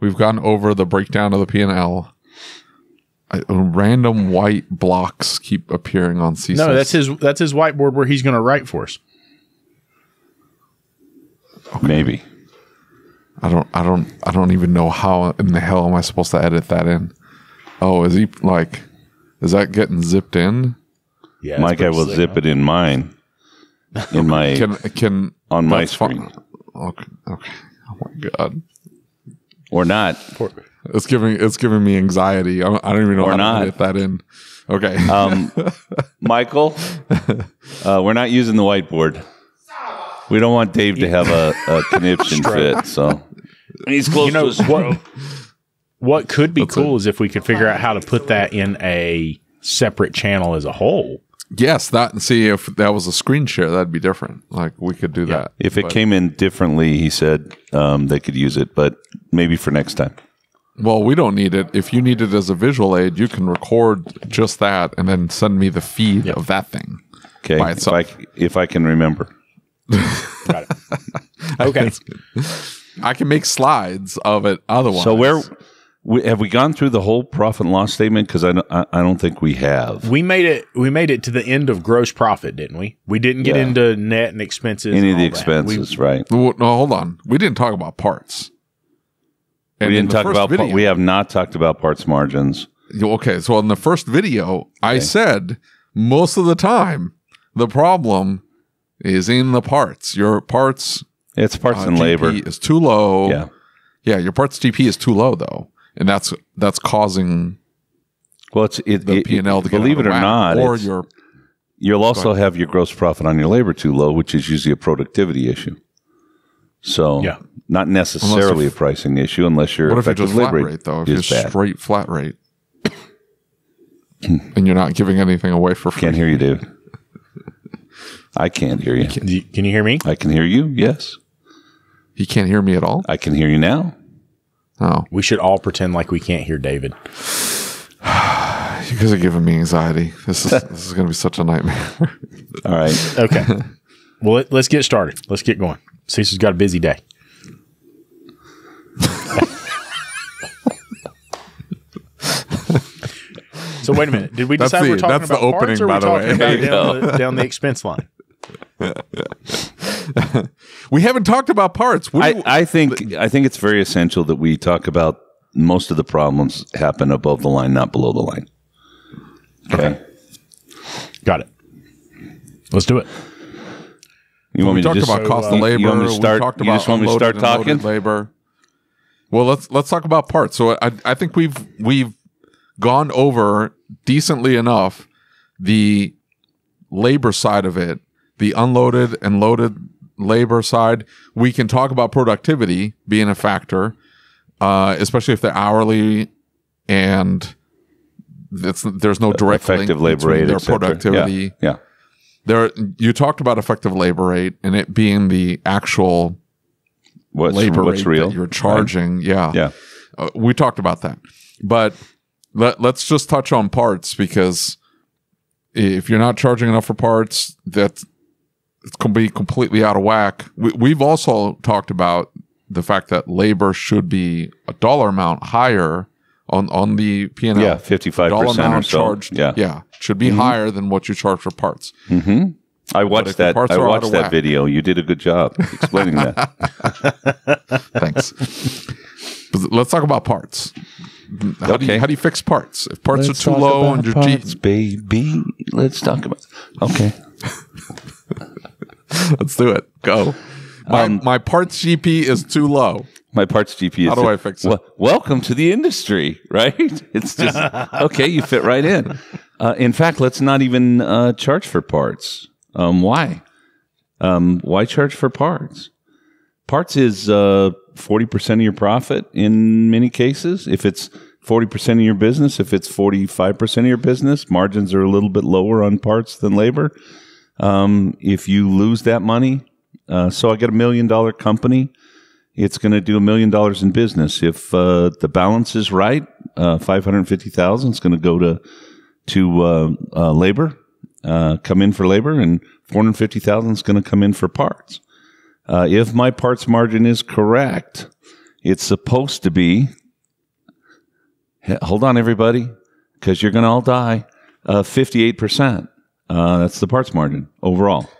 We've gone over the breakdown of the P&L. Random white blocks keep appearing on Cecil. No, that's his whiteboard where he's going to write for us. Okay. Maybe. I don't even know how in the hell am I supposed to edit that in. Oh, is that getting zipped in? Yeah, Mike, I will zip it in mine. In my on my screen. Okay. Oh my God. Or not. It's giving me anxiety. I don't even know how to get that in. Okay. Michael, we're not using the whiteboard. We don't want Dave to have a conniption fit. So he's close to us. What could be cool is if we could figure out how to put that in a separate channel as a whole. Yes, see if that was a screen share, that'd be different. Like we could do that. If it came in differently, he said they could use it, but maybe for next time. Well, we don't need it. If you need it as a visual aid, you can record just that and then send me the feed of that thing. Okay, by itself. if I can remember. Got it. Okay. I can make slides of it otherwise. So have we gone through the whole profit and loss statement? Because I don't think we have. We made it to the end of gross profit, didn't we? We didn't get into net and expenses. Any of the expenses, right? No, hold on. We didn't talk about parts. We didn't talk about. We have not talked about parts margins. Okay, so in the first video, I said most of the time the problem is in the parts. Your parts, it's parts and GP labor is too low. Yeah. Your parts GP is too low though, and that's causing. Well, the P&L to get believe it or not, or you'll also have your gross profit on your labor too low, which is usually a productivity issue. So, not necessarily a pricing issue unless you're effective labor rate though. If you're straight flat rate, and you're not giving anything away for free. Can't hear you, dude. I can't hear you. Can you hear me? I can hear you. Yes. You can't hear me at all? I can hear you now. Oh. We should all pretend like we can't hear David. You guys are giving me anxiety. This is going to be such a nightmare. All right. Okay. Well, let's get started. Let's get going. Cecil's got a busy day. So wait a minute. Did we decide we're talking about parts, or we're talking about down the expense line? We haven't talked about parts. I think it's very essential that we talk about most of the problems happen above the line, not below the line. Okay. Got it. Let's do it. You want me to talk about cost of labor? You want me to start? We talked You about just want me to start talking? Labor. Well, let's talk about parts. So I think we've gone over decently enough the labor side of it, the unloaded and loaded labor side. We can talk about productivity being a factor, especially if they're hourly and there's no direct effective link labor rate, their productivity. Yeah. You talked about effective labor rate and it being the actual labor rate real that you're charging. Right. Yeah. We talked about that, but let's just touch on parts, because if you're not charging enough for parts, it's going to be completely out of whack. We've also talked about the fact that labor should be a dollar amount higher on the P&L. Yeah, 55% or so. Charged, should be higher than what you charge for parts. Mm-hmm. I watched that video. You did a good job explaining that. Thanks. But let's talk about parts. How do you fix parts? If parts are too low and your parts, baby, let's talk about. Okay, let's do it. Go. My parts GP is too low. My parts GP is. How do I fix it? Welcome to the industry, right? It's just okay. You fit right in. In fact, let's not even charge for parts. Why? Why charge for parts? Parts is 40% of your profit in many cases. If it's 40% of your business, if it's 45% of your business, margins are a little bit lower on parts than labor. If you lose that money, so I get $1 million company, it's going to do $1 million in business. If the balance is right, $550,000 is going to go to labor, come in for labor, and $450,000 is going to come in for parts. If my parts margin is correct, It's supposed to be, hold on, everybody, because you're going to all die, 58%. That's the parts margin overall,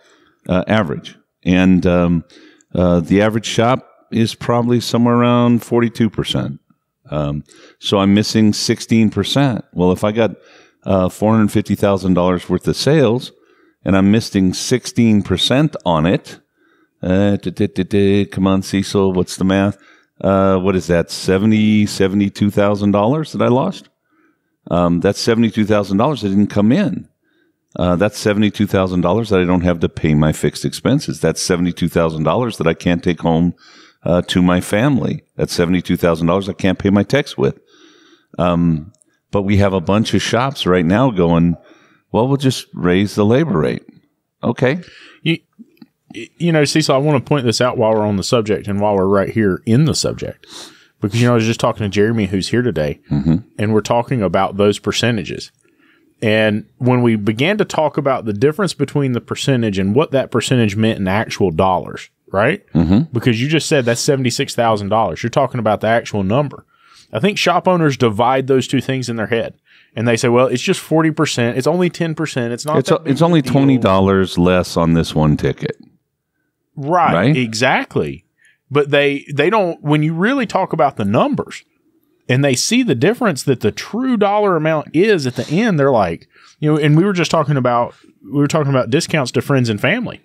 average. And the average shop is probably somewhere around 42%. So I'm missing 16%. Well, if I got $450,000 worth of sales and I'm missing 16% on it, come on, Cecil, what's the math? What is that? $72,000 that I lost? That's $72,000 that didn't come in. That's $72,000 that I don't have to pay my fixed expenses. That's $72,000 that I can't take home to my family. That's $72,000 I can't pay my techs with. But we have a bunch of shops right now going, well, we'll just raise the labor rate. Okay. You know, Cecil, I want to point this out while we're on the subject and while we're right here in the subject. Because, I was just talking to Jeremy, who's here today, and we're talking about those percentages. And when we began to talk about the difference between the percentage and what that percentage meant in actual dollars, right? Because you just said that's $76,000. You're talking about the actual number. I think shop owners divide those two things in their head. And they say, well, it's just 40%. It's only 10%. It's not. It's only $20 less on this one ticket. Right. Exactly. But they don't, when you really talk about the numbers and they see the difference that the true dollar amount is at the end, they're like, and we were talking about discounts to friends and family.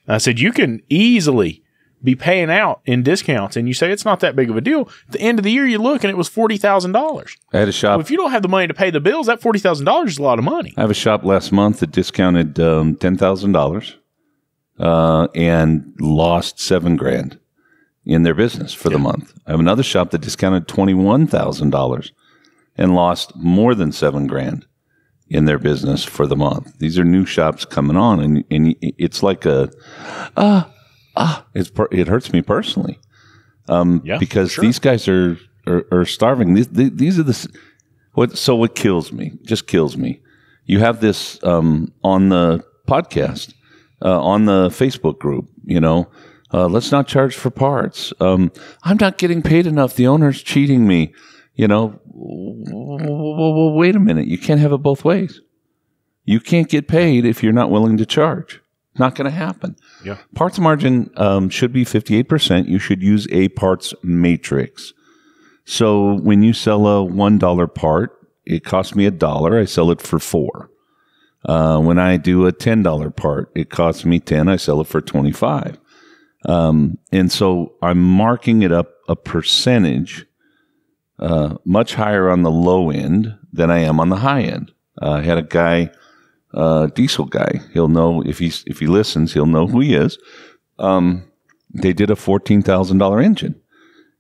I said, you can easily be paying out in discounts and you say it's not that big of a deal. At the end of the year, you look and it was $40,000. I had a shop. Well, if you don't have the money to pay the bills, that $40,000 is a lot of money. I have a shop last month that discounted $10,000 and lost $7,000 in their business for the month. I have another shop that discounted $21,000 and lost more than $7,000 in their business for the month. These are new shops coming on, and it's like it hurts me personally because these guys are starving. These are what kills me, just kills me. You have this on the podcast, on the Facebook group, let's not charge for parts. I'm not getting paid enough. The owner's cheating me. Well, wait a minute. You can't have it both ways. You can't get paid if you're not willing to charge. Not going to happen. Yeah. Parts margin should be 58%. You should use a parts matrix. So when you sell a $1 part, it costs me $1. I sell it for $4. When I do a $10 part, it costs me $10. I sell it for $25. And so I'm marking it up a percentage much higher on the low end than I am on the high end. I had a guy, diesel guy. He'll know if he listens, he'll know who he is. They did a $14,000 engine.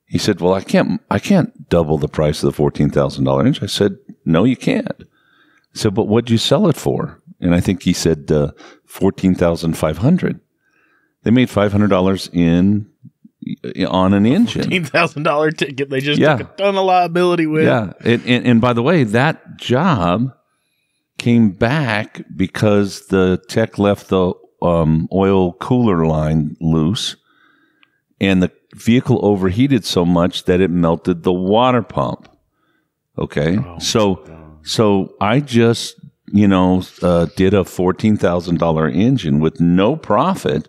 He said, "Well, I can't double the price of the $14,000 engine." I said, "No, you can't." I said, "But what'd you sell it for?" And I think he said $14,500. They made $500 on an engine. $14,000 ticket. They just took a ton of liability with. Yeah. And by the way, that job came back because the tech left the oil cooler line loose and the vehicle overheated so much that it melted the water pump. Okay. So I just, did a $14,000 engine with no profit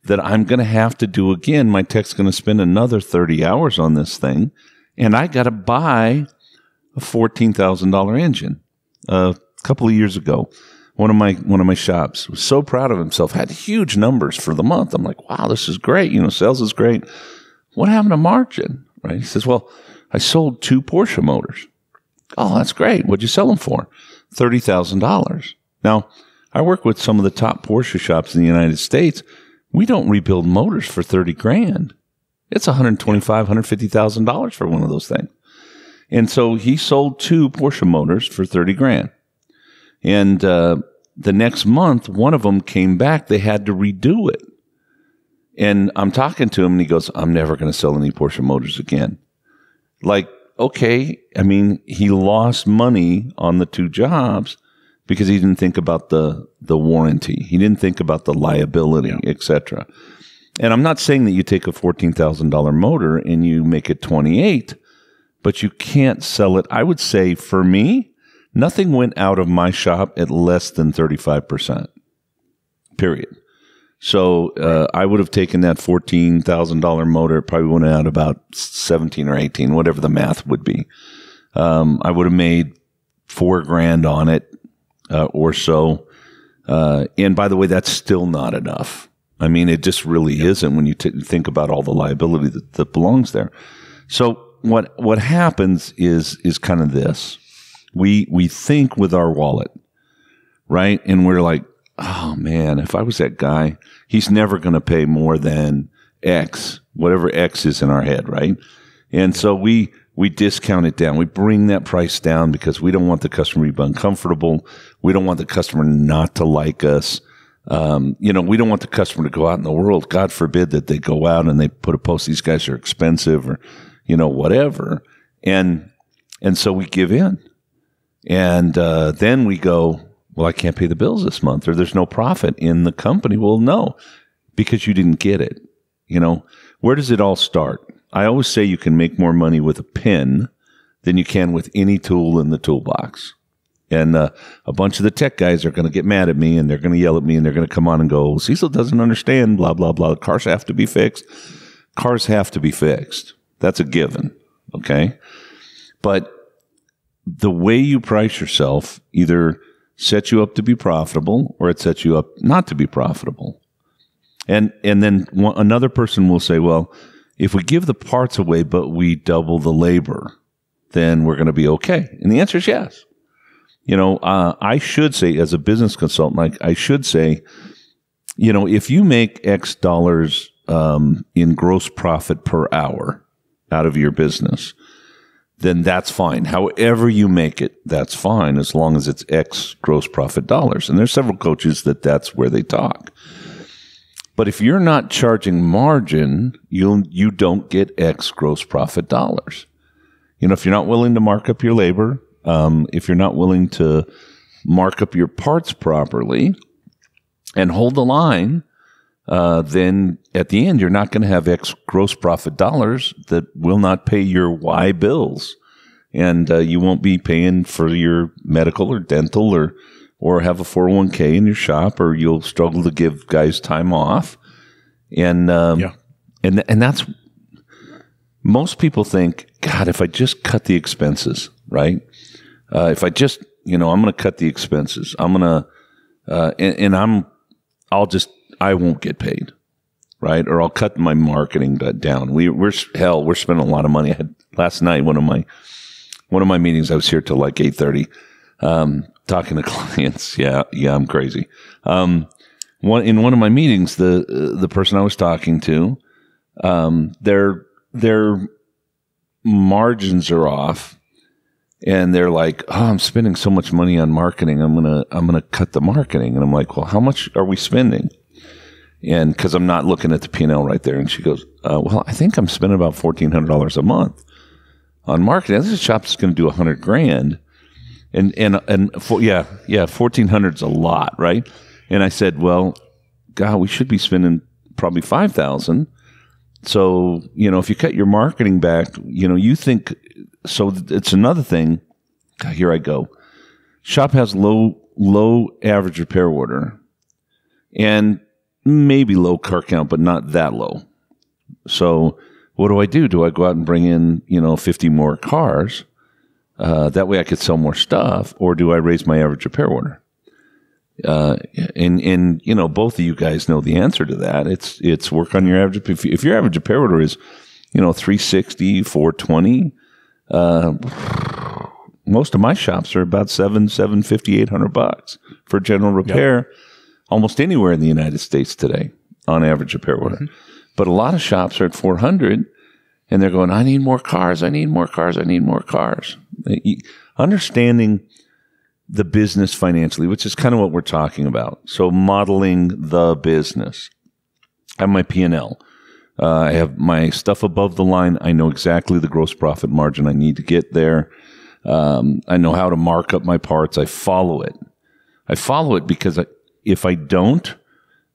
that I'm going to have to do again. My tech's going to spend another 30 hours on this thing, and I got to buy a $14,000 engine. A couple of years ago, one of my shops was so proud of himself, had huge numbers for the month. I'm like, wow, this is great. Sales is great. What happened to margin? Right? He says, well, I sold 2 Porsche motors. Oh, that's great. What'd you sell them for? $30,000. Now, I work with some of the top Porsche shops in the United States. We don't rebuild motors for $30,000. It's $125,000, $150,000 for one of those things. And so he sold 2 Porsche motors for $30,000. And the next month, one of them came back. They had to redo it. And I'm talking to him, and he goes, "I'm never going to sell any Porsche motors again." Like, okay, he lost money on the 2 jobs because he didn't think about the warranty. He didn't think about the liability, etc. And I'm not saying that you take a $14,000 motor and you make it 28, but you can't sell it. I would say for me, nothing went out of my shop at less than 35%, period. So I would have taken that $14,000 motor. It probably went out about 17 or 18, whatever the math would be. I would have made $4,000 on it or so. And by the way, that's still not enough. I mean, it just really isn't when you think about all the liability that belongs there. So what happens is kind of this. We think with our wallet, right? And we're like, oh man, if I was that guy, he's never going to pay more than X, whatever X is in our head, right? And so we discount it down. We bring that price down because we don't want the customer to be uncomfortable. We don't want the customer not to like us. We don't want the customer to go out in the world. God forbid that they go out and they put a post, these guys are expensive or, whatever. And so we give in. And then we go, well, I can't pay the bills this month, or there's no profit in the company. Well, no, because you didn't get it. Where does it all start? I always say you can make more money with a pen than you can with any tool in the toolbox. And a bunch of the tech guys are going to get mad at me, and they're going to yell at me, and they're going to come on and go, Cecil doesn't understand, blah, blah, blah. Cars have to be fixed. Cars have to be fixed. That's a given, okay? But the way you price yourself either sets you up to be profitable or it sets you up not to be profitable. And then another person will say, well, if we give the parts away but we double the labor, then we're going to be okay. And the answer is yes. I should say, as a business consultant, I should say, if you make X dollars in gross profit per hour out of your business, then that's fine. However you make it, that's fine, as long as it's X gross profit dollars. And there's several coaches that's where they talk. But if you're not charging margin, you don't get X gross profit dollars. If you're not willing to mark up your labor, if you're not willing to mark up your parts properly and hold the line, then at the end, you're not going to have X gross profit dollars that will not pay your Y bills. And you won't be paying for your medical or dental or have a 401k in your shop, or you'll struggle to give guys time off. And that's, most people think, God, if I just cut the expenses, right? If I just, I'm going to cut the expenses. I'm going to, I won't get paid, right? Or I'll cut my marketing down. We're spending a lot of money. Last night, one of my meetings, I was here till like 8:30, talking to clients. Yeah, I'm crazy. In one of my meetings, the person I was talking to, their margins are off. And they're like, oh, I'm spending so much money on marketing. I'm gonna cut the marketing. And I'm like, well, how much are we spending? And because I'm not looking at the P&L right there. And she goes, well, I think I'm spending about $1,400 a month on marketing. This shop's going to do $100,000. And 1,400 is a lot, right? And I said, well, God, we should be spending probably $5,000. So, if you cut your marketing back, you think. So it's another thing. Here I go. Shop has low average repair order and maybe low car count, but not that low. So what do? Do I go out and bring in, 50 more cars? That way I could sell more stuff, or do I raise my average repair order? And both of you guys know the answer to that. It's work on your average. If your average repair order is, 360, 420, most of my shops are about $750, $800 for general repair, almost anywhere in the United States today on average repair order. Mm-hmm. But a lot of shops are at 400, and they're going, I need more cars. I need more cars. I need more cars. Understanding the business financially, which is kind of what we're talking about. So modeling the business. I have my P&L. I have my stuff above the line. I know exactly the gross profit margin I need to get there. I know how to mark up my parts. I follow it. Because if I don't,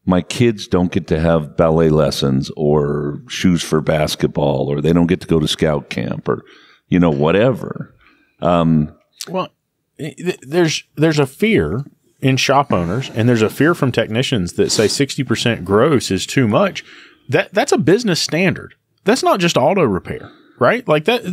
my kids don't get to have ballet lessons or shoes for basketball, or they don't get to go to scout camp, or, whatever. Well, there's a fear in shop owners, and there's a fear from technicians that say 60% gross is too much. That's a business standard. That's not just auto repair, right? Like that,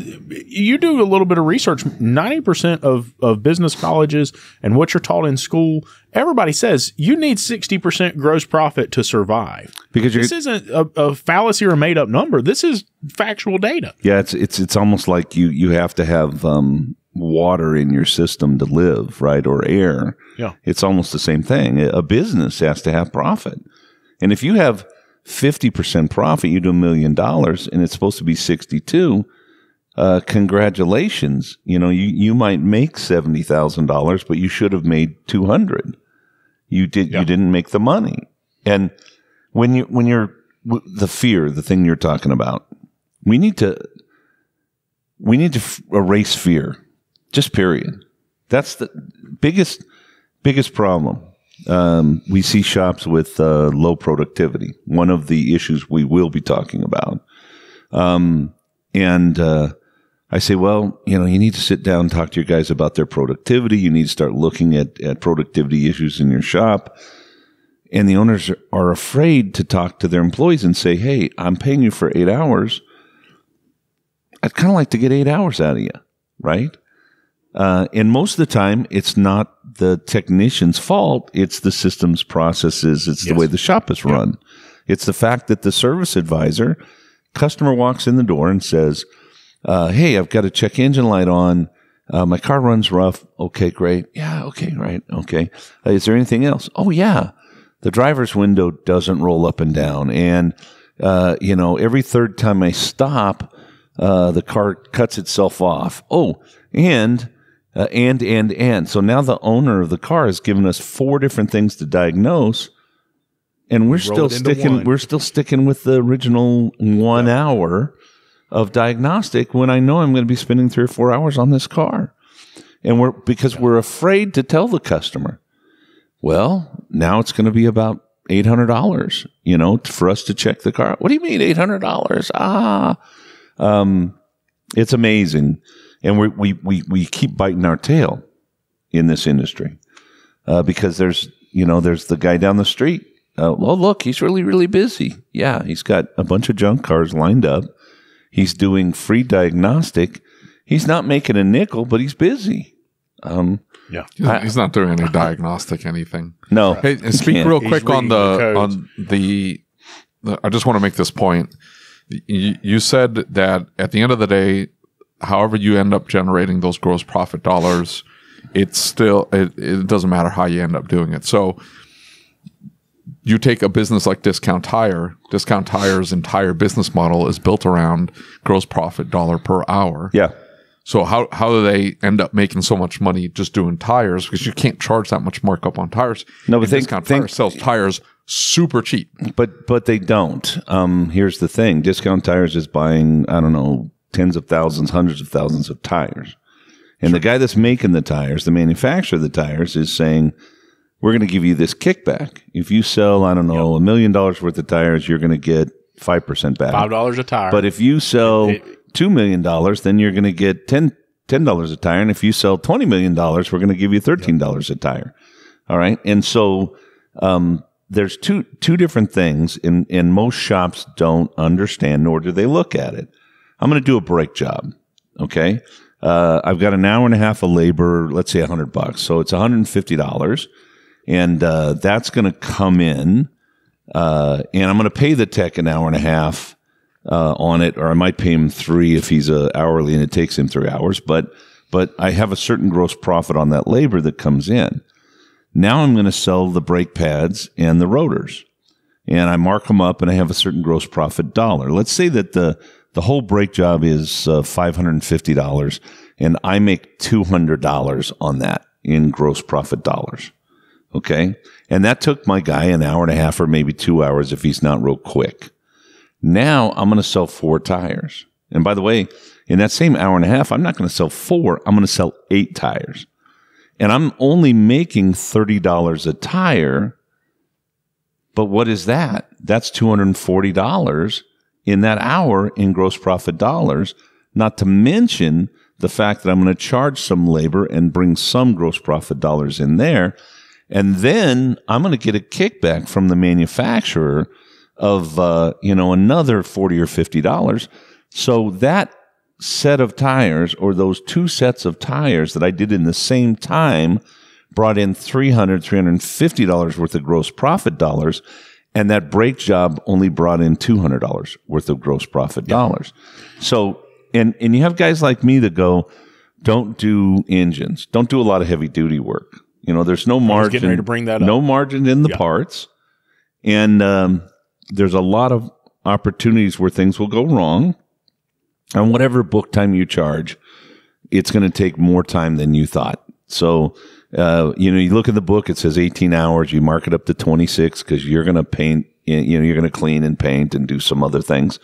you do a little bit of research. 90% of business colleges and what you're taught in school, everybody says you need 60% gross profit to survive. Because this isn't a fallacy or a made up number. This is factual data. Yeah, it's almost like you have to have water in your system to live, right? Or air. Yeah. It's almost the same thing. A business has to have profit. And if you have 50% profit, you do $1 million, and it's supposed to be 62. Congratulations. You might make $70,000, but you should have made 200. You didn't make the money. And when you're the fear, the thing you're talking about, we need to erase fear. Just period. That's the biggest problem. We see shops with low productivity. One of the issues we will be talking about. And I say, well, you need to sit down and talk to your guys about their productivity. You need to start looking at productivity issues in your shop. And the owners are afraid to talk to their employees and say, hey, I'm paying you for 8 hours. I'd kind of like to get 8 hours out of you, right? And most of the time, it's not the technician's fault. It's the systems, processes. It's the way the shop is run. It's the fact that the service advisor, customer walks in the door and says, hey, I've got a check engine light on. My car runs rough. Okay, great. Yeah, okay, right. Okay. Is there anything else? Oh, yeah. The driver's window doesn't roll up and down. And, every third time I stop, the car cuts itself off. Oh, and. So now the owner of the car has given us 4 different things to diagnose, and we're still sticking with the original 1 hour of diagnostic when I know I'm going to be spending 3 or 4 hours on this car. And we're afraid to tell the customer, well, now it's going to be about $800, for us to check the car. What do you mean $800? It's amazing. And we keep biting our tail in this industry because there's the guy down the street. Well, look, he's really, really busy. Yeah, he's got a bunch of junk cars lined up. He's doing free diagnostic. He's not making a nickel, but he's busy. He's not doing any diagnostic anything. No. Hey, and speak real quick on the. I just want to make this point. You said that at the end of the day, however you end up generating those gross profit dollars, it's still, it doesn't matter how you end up doing it. So you take a business like Discount Tire's entire business model is built around gross profit dollar per hour. Yeah. So how do they end up making so much money just doing tires? Because you can't charge that much markup on tires. No, but Discount Tire sells tires super cheap. But they don't. Here's the thing. Discount Tires is buying, I don't know, tens of thousands, hundreds of thousands of tires. And the guy that's making the tires, the manufacturer of the tires, is saying, we're going to give you this kickback. If you sell, I don't know, $1 million worth of tires, you're going to get 5% back. $5 a tire. But if you sell $2 million, then you're going to get $10 a tire. And if you sell $20 million, we're going to give you $13 a tire. All right. And so there's two different things, and most shops don't understand, nor do they look at it. I'm going to do a brake job. Okay. I've got an hour and a half of labor, let's say $100. So it's $150. And that's going to come in. And I'm going to pay the tech an hour and a half on it, or I might pay him $3 if he's hourly and it takes him 3 hours. But I have a certain gross profit on that labor that comes in. Now I'm going to sell the brake pads and the rotors. And I mark them up and I have a certain gross profit dollar. Let's say that the whole brake job is $550, and I make $200 on that in gross profit dollars. Okay? And that took my guy an hour and a half or maybe 2 hours if he's not real quick. Now I'm going to sell 4 tires. And by the way, in that same hour and a half, I'm not going to sell 4. I'm going to sell 8 tires. And I'm only making $30 a tire But what is that? That's $240 in that hour in gross profit dollars, not to mention the fact that I'm going to charge some labor and bring some gross profit dollars in there. And then I'm going to get a kickback from the manufacturer of, another $40 or $50. So that set of tires, or those two sets of tires that I did in the same time, brought in $300, $350 worth of gross profit dollars. And that brake job only brought in $200 worth of gross profit dollars. So, and you have guys like me that go, don't do engines, don't do a lot of heavy duty work. There's no margin. I was getting ready to bring that up. No margin in the parts. And there's a lot of opportunities where things will go wrong. And whatever book time you charge, it's going to take more time than you thought. So, you look at the book, it says 18 hours. You mark it up to 26 because you're going to paint, you're going to clean and paint and do some other things.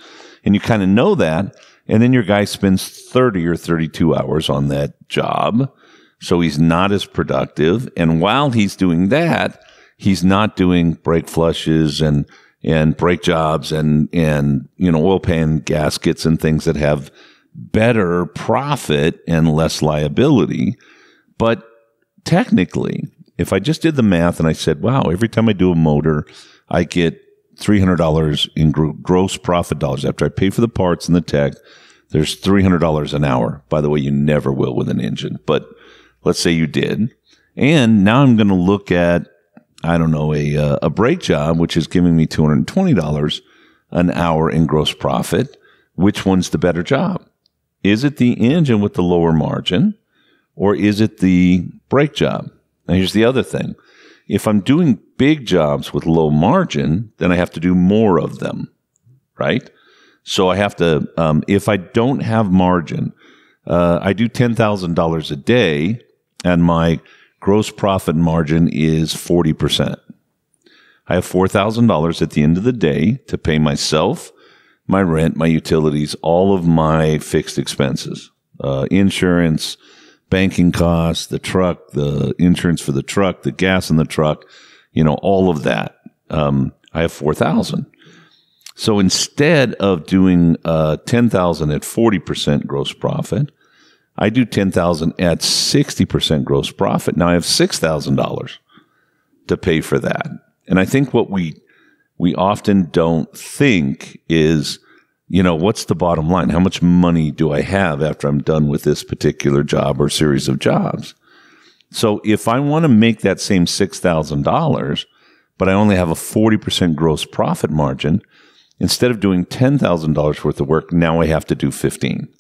And you kind of know that. And then your guy spends 30 or 32 hours on that job. So he's not as productive. And while he's doing that, he's not doing brake flushes and brake jobs and oil pan gaskets and things that have better profit and less liability. But technically, if I just did the math and I said, wow, every time I do a motor, I get $300 in gross profit dollars. After I pay for the parts and the tech, there's $300 an hour. By the way, you never will with an engine, but let's say you did. And now I'm going to look at, a brake job, which is giving me $220 an hour in gross profit. Which one's the better job? Is it the engine with the lower margin, or is it the brake job? Now, here's the other thing. If I'm doing big jobs with low margin, then I have to do more of them, right? So I have to, if I don't have margin, I do $10,000 a day, and my gross profit margin is 40%. I have $4,000 at the end of the day to pay myself, my rent, my utilities, all of my fixed expenses, insurance, banking costs, the truck, the insurance for the truck, the gas in the truck, all of that. I have $4,000. So instead of doing $10,000 at 40% gross profit, I do $10,000 at 60% gross profit. Now I have $6,000 to pay for that. And I think what we often don't think is, what's the bottom line? How much money do I have after I'm done with this particular job or series of jobs? So if I want to make that same $6,000, but I only have a 40% gross profit margin, instead of doing $10,000 worth of work, now I have to do 15.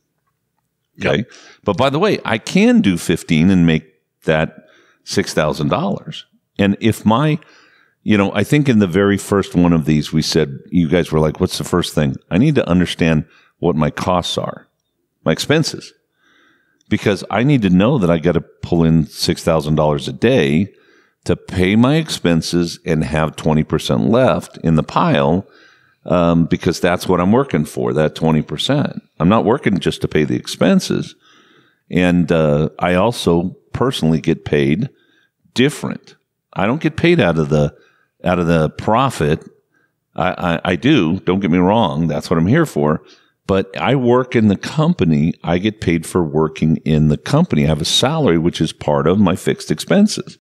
Okay. Yep. But by the way, I can do 15 and make that $6,000. And if I think in the very first one of these, we said, you guys were like, what's the first thing? I need to understand what my costs are, my expenses, because I need to know that I got to pull in $6,000 a day to pay my expenses and have 20% left in the pile. Because that's what I'm working for, that 20%. I'm not working just to pay the expenses. And I also personally get paid different. I don't get paid out of the profit. I do, don't get me wrong, that's what I'm here for. But I work in the company. I get paid for working in the company. I have a salary, which is part of my fixed expenses.